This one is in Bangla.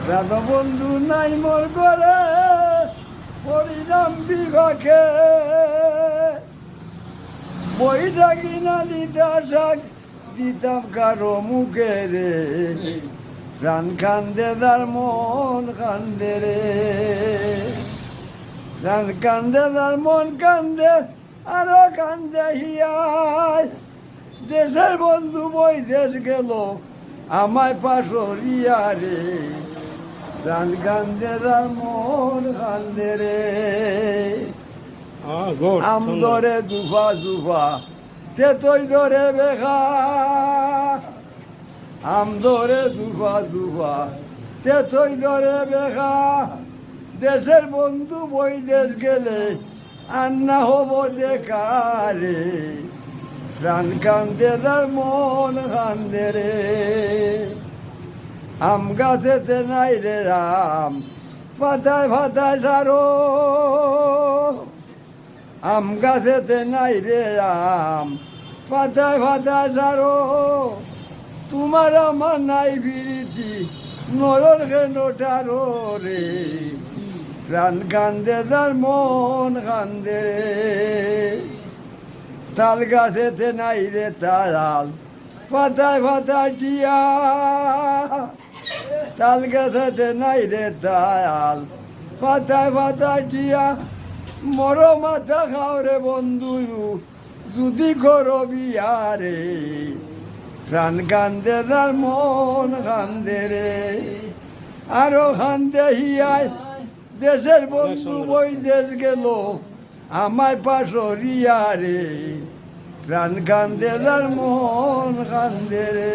রাধা বন্ধু নাই মোর করে পরিণাম বিভাগে বইটা কিনা দিতাম দিতাম কারো মুখে রে প্রাণ কান্দে তার মন কান্দে রে প্রাণ কান্দে তার মন কান্দে আরো কান্দে হিয়ায় দেশের বন্ধু বই দেশ গেল আমায় পাশরিয়া রে প্রাণ কান্দে তার মন কান্দে রে আম ধরে দুফা দুফা তেতই ধরে বেখা আম ধরে দুফা দুফা তেতই ধরে বেখা দেশের বন্ধু বই দেশ গেলে আন্না হব দেখারে প্রাণ কান্দে তার মন কান্দে রে আম গাছেতে নাই রে রাম পাতায় পাতায় সারো আম গাছেতে নাই রে আম পাতায় পাতায় সারো তোমার আমার নাই বিরীতি নজর কেন টারো রে প্রাণ কান্দে তার মন কান্দে রে তাল গাছেতে নাই রে তাল পাতায় পাতায় টিয়া তাল গাছেতে নাই রে তাল পাতায় পাতায় টিয়া মর মাথা খাও রে বন্ধু যদি করো বিয়ারে প্রাণ কান্দে তার মন কান্দে রে আরো কান্দে হিয়ায় দেশের বন্ধু বই দেশ গেল আমায় পাশরিয়া রে প্রাণ কান্দে তার মন কান্দে রে